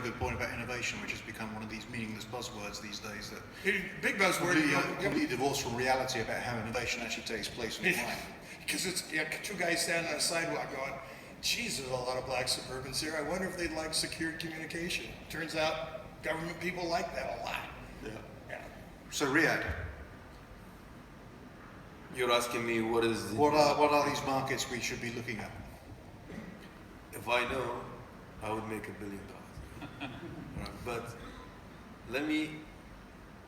good point about innovation, which has become one of these meaningless buzzwords these days that Big buzzword. completely divorced from reality about how innovation actually takes place in life. Because it's two guys standing on a sidewalk going, geez, there's a lot of black Suburbans here. I wonder if they'd like secure communication. Turns out government people like that a lot. Yeah. So Riyadh, You're asking me what what are these markets we should be looking at? If I know, I would make $1 billion. But let me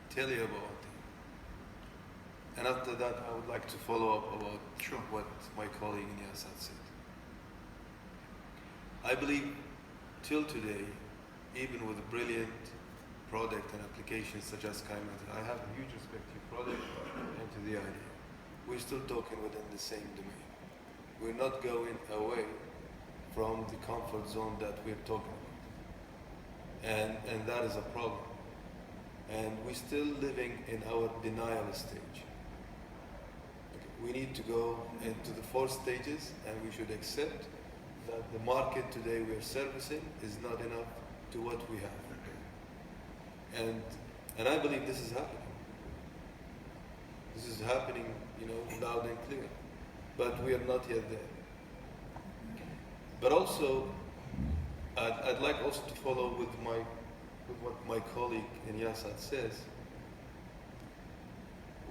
tell you about it. And after that, I would like to follow up about what my colleague Yasat said. I believe till today, even with brilliant product and applications such as SkyMeter, I have a huge respect to your product and to the idea. We're still talking within the same domain. We're not going away from the comfort zone that we're talking about. And that is a problem. And we're still living in our denial stage. We need to go into the 4 stages, and we should accept that the market today we are servicing is not enough to what we have. And I believe this is happening. This is happening, loud and clear. But we are not yet there. But also, I'd like also to follow with what my colleague Yasat says.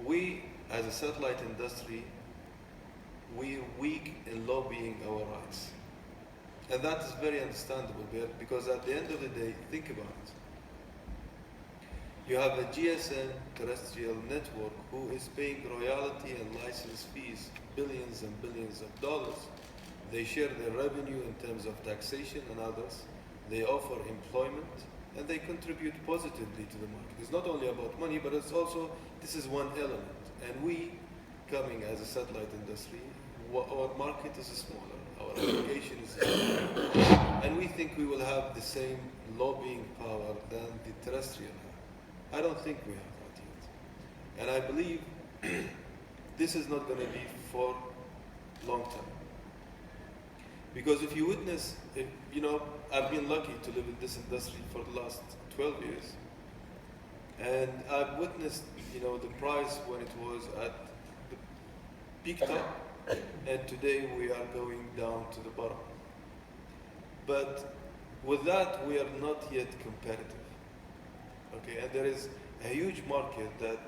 We, as a satellite industry, we're weak in lobbying our rights. And that is very understandable, because at the end of the day, think about it. You have a GSM terrestrial network who is paying royalty and license fees, billions and billions of dollars. They share their revenue in terms of taxation and others. They offer employment, and they contribute positively to the market. It's not only about money, but it's also, this is one element. And we, coming as a satellite industry, our market is smaller, our application is smaller, and we think we will have the same lobbying power than the terrestrial have. I don't think we have that yet. And I believe this is not going to be for long time. Because if you witness, I've been lucky to live in this industry for the last 12 years. And I've witnessed, the price when it was at the peak top, and today we are going down to the bottom. But with that, we are not yet competitive. Okay, and there is a huge market that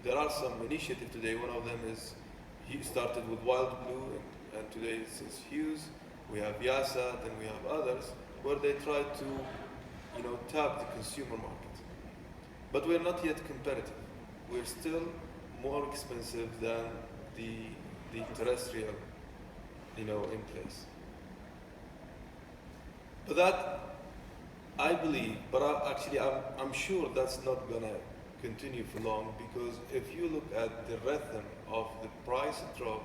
there are some initiatives today. One of them is, he started with Wild Blue, and today it's Hughes. We have Yasat and we have others, where they try to, tap the consumer market. But we're not yet competitive. We're still more expensive than the terrestrial, in place. But that, I believe, but I'm sure that's not gonna continue for long, because if you look at the rhythm of the price drop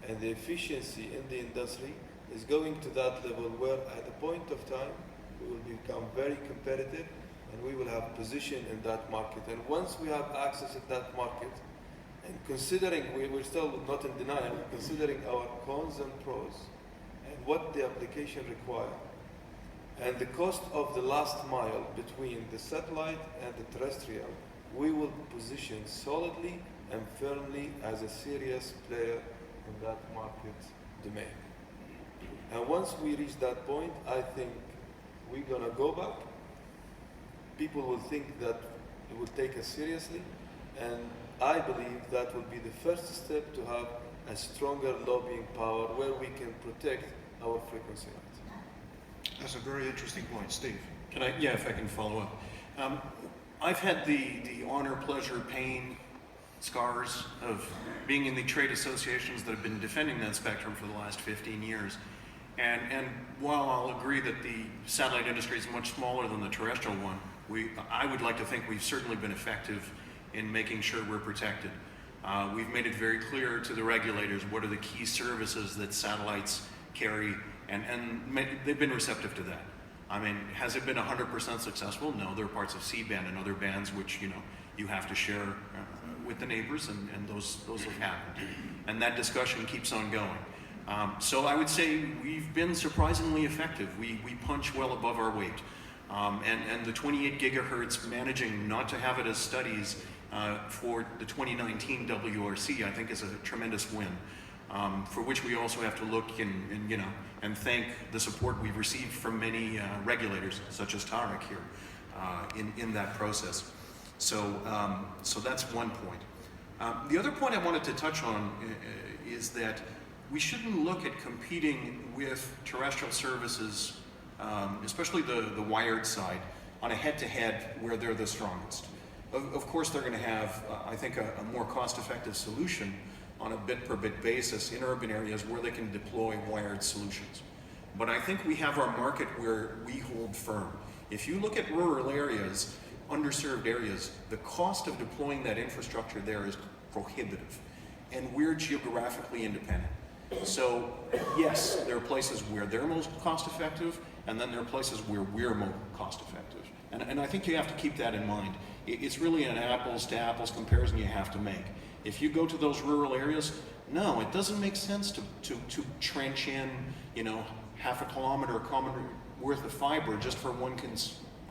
and the efficiency in the industry, is going to that level where at a point of time we will become very competitive and we will have position in that market. And once we have access in that market, and considering we're still not in denial, considering our cons and pros and what the application requires, and the cost of the last mile between the satellite and the terrestrial, we will position solidly and firmly as a serious player in that market domain. And once we reach that point, I think we're gonna go back. People will think that it will take us seriously, and I believe that will be the first step to have a stronger lobbying power where we can protect our frequency rights. That's a very interesting point. Steve? If I can follow up. I've had the honor, pleasure, pain, scars of being in the trade associations that have been defending that spectrum for the last 15 years. And while I'll agree that the satellite industry is much smaller than the terrestrial one, I would like to think we've certainly been effective in making sure we're protected. We've made it very clear to the regulators what are the key services that satellites carry, and they've been receptive to that. I mean, has it been 100% successful? No, there are parts of C-band and other bands which you have to share with the neighbors, and those have happened. And that discussion keeps on going. So I would say we've been surprisingly effective. We punch well above our weight. And the 28 gigahertz, managing not to have it as studies for the 2019 WRC, I think is a tremendous win, for which we also have to look and thank the support we've received from many regulators, such as Tarek here, in that process. So that's one point. The other point I wanted to touch on is that we shouldn't look at competing with terrestrial services, especially the wired side, on a head-to-head where they're the strongest. Of course, they're going to have, I think, a more cost-effective solution on a bit-per-bit basis in urban areas where they can deploy wired solutions. But I think we have our market where we hold firm. If you look at rural areas, underserved areas, the cost of deploying that infrastructure there is prohibitive, and we're geographically independent. So yes, there are places where they're most cost effective, and then there are places where we're most cost effective. And I think you have to keep that in mind. It's really an apples to apples comparison you have to make. If you go to those rural areas, no, it doesn't make sense to trench in, half a kilometer worth of fiber just for one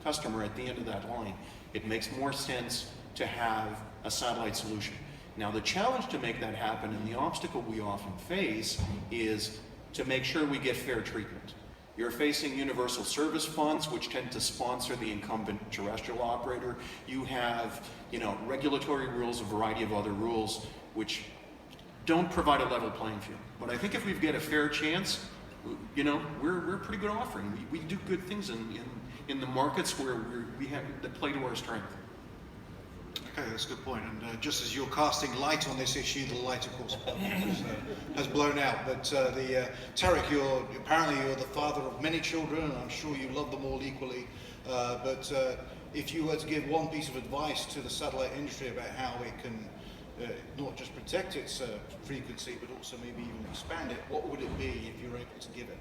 customer at the end of that line. It makes more sense to have a satellite solution. Now, the challenge to make that happen, and the obstacle we often face, is to make sure we get fair treatment. You're facing universal service funds, which tend to sponsor the incumbent terrestrial operator. You have, regulatory rules, a variety of other rules, which don't provide a level playing field. But I think if we get a fair chance, we're a pretty good offering. We do good things in the markets where we have that play to our strength. Okay, that's a good point. And just as you're casting light on this issue, the light, of course, has blown out. But Tarek, apparently you're the father of many children, and I'm sure you love them all equally. But if you were to give one piece of advice to the satellite industry about how it can not just protect its frequency, but also maybe even expand it, what would it be if you were able to give it?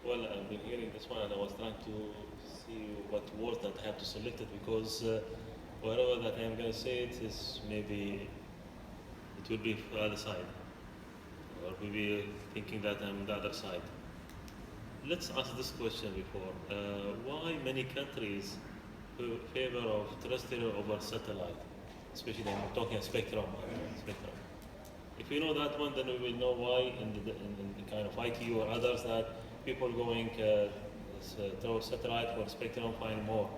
Well, I've been hearing this one, and I was trying to see what words that I have to select it, because whatever that I'm going to say it is, maybe it will be for the other side, or maybe thinking that I'm the other side. Let's ask this question before. Why many countries favor of terrestrial over satellite? Especially I'm talking spectrum. If we know that one, then we will know why in the kind of ITU or others that people going through satellite or spectrum find more.